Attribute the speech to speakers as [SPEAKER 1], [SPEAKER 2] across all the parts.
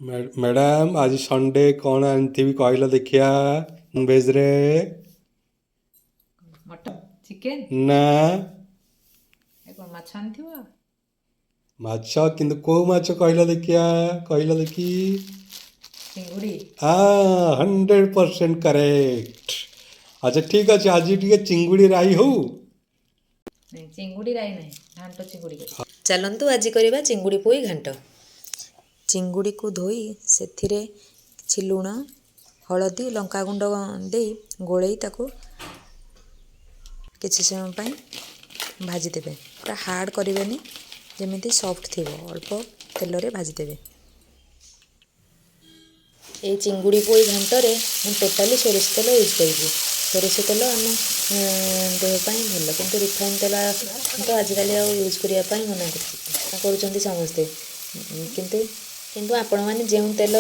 [SPEAKER 1] Madam आज Sunday कौन आनी कहला देखिया नॉनवेज रे
[SPEAKER 2] मटन चिकेन
[SPEAKER 1] ना
[SPEAKER 2] ए कोन माछ आनिथिबो
[SPEAKER 1] माछ किंतु को माछ कहला देखिया कहला देखी
[SPEAKER 2] चिंगुड़ी
[SPEAKER 1] हाँ 100% करेक्ट। अच्छा ठीक अच्छे आज टे चिंगुड़ी राई हो
[SPEAKER 2] नहीं चिंगुड़ी राई नहीं घांटो चिंगुड़ी कर
[SPEAKER 3] चलतु आज करवा चिंगुड़ी पोई घांट। चिंगुड़ी को धोई से लुण हलदी लंका गुंड दे गोलई ताको किसी समय पाई भाजीदेवे पूरा हार्ड करेंगे जमी सॉफ्ट थी अल्प तेल रे भाजीदेवे। ये चिंगुड़ी पोई घांटे टोटाली सोरिष तेल यूज करी सोरिष तेल आम देहपाई भल कि रिफाइन तेल तो आजिकल यूज करने मना कर समस्ते किंतु किंतु आपण मैंने जो तेल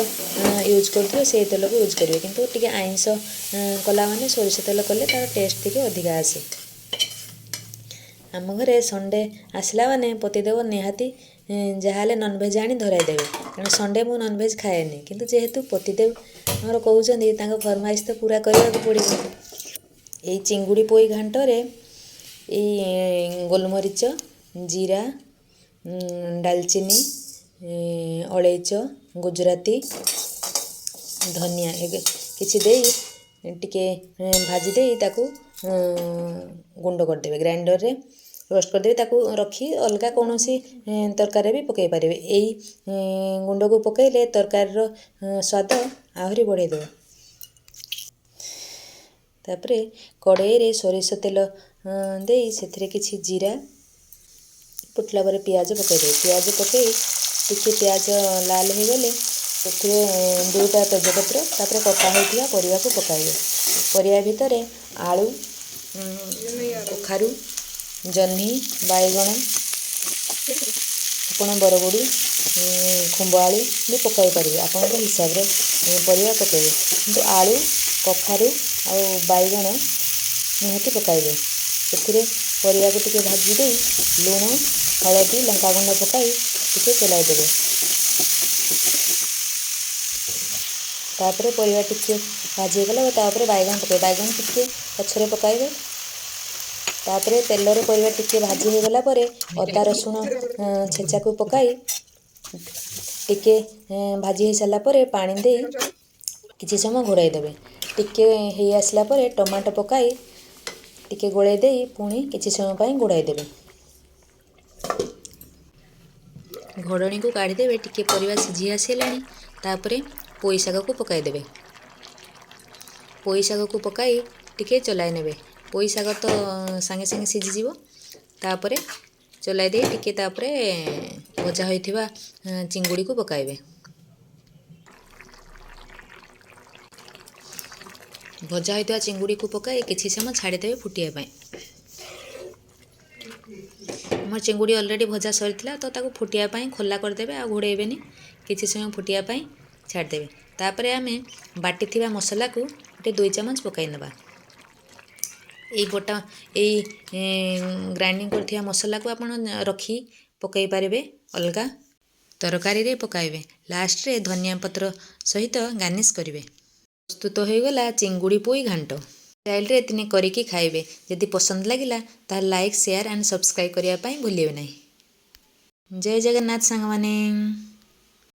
[SPEAKER 3] यूज करेंगे से तेल को यूज करेंगे किंतु टी आइंस कला मैंने सोरिष तेल कले तार टेस्ट टी अधिका आसे। आम घरे संडे आसला माने पतिदेव निहाती जहाँ नॉनवेज आनी धरईदेवे कारण संडे मु नॉनवेज खाएनी किंतु जेहेतु पतिदेव आमर कहते फरमाइश तो पूरा करने को पड़ो। ये चिंगुड़ी पोई घांटे ये गोलमरीच जीरा डालचीनी अलैच गुजराती धनिया किसी दे टिके भाजी दे ताकू गुंड करदेवे ग्राइंडर रे रोस्ट करदेवे ताकू रखी अलगा कौन सी तरकारी भी पकई पारे यही गुंड को पकईले तरकार स्वाद आहरी बढ़ेदेव। तापरे कड़ाई रे सोरिष तेल दे से किसी जीरा फुटला पर पियाज पकईदेवे पियाज पकई टिके पियाज लाल हो गले दुईटा तेजपत्र तापर कटा होता परिवा को पकाइबे परिवा भितर आलू कखारू जह्नी बैगण आपण बरगुड़ी खुंब आलू भी पकाई पारे आपण हिसाब रे परिवा पकाइबे किंतु आलू कखारू आ बैगण निहाती पकाइबे से परिवा को टिके भाजी दे लुण हलदी लंका गुंड पकाई टिके चलाई देबे। तापर परिवा टिके भाजी गला तापर बैगन पकाइबे बैगन टिके पछरे पकाइबे तापर तेल रे परिवा टिके भाजी हो गला परे अदा रसुण छेचा को पकाई टिके भाजी हो सारा परे पानी दे किछि समय घोड़ाई देबे टिके हे आसला परे टमाटो पकाई टिके गोळाई दे पुणी किछि समय पाई घोड़ाई देबे घोड़णी को काढ़ीदेवे टिके परिवा सिझी आसलानी तापरे पोई शाग को पकाई देबे पोई शाग को पकाई टिके चलाई नेबे पोई शाग तो सांगे सांगे सिझीजिवो तापरे चलाई दे टिके तापरे भजा होइथिबा चिंगुड़ी को पकाइबे भजा होइथिबा चिंगुड़ी को पकाई किछि समय छाड़ी देबे फुटिया पाई। मोर चिंगुड़ी ऑलरेडी भजा सरीथिला तो ताको फुटिया पाई खोला करदेबे आ घोड़ेबेनी किछि समय फुटिया पाई छाड़देबे तापरे आमे बाटी थिबा मसला को गोटे 2 चम्मच पकाई नबा एई बटा एई ग्राइंडिंग करथिबा मसला को आपण रखी पकाई पारिबे अलगा तरकारी रे पकाइबे लास्ट रे धनिया पत्र सहित गार्निश करिवे। प्रस्तुत हो गला चिंगुड़ी पोई घांट स्टाइल रे तिने करिकी खाइबे यदि पसंद लागिला तार लाइक शेयर एंड सब्सक्राइब करिया पाई भूलिबे नहीं। जय जगन्नाथ सांग माने।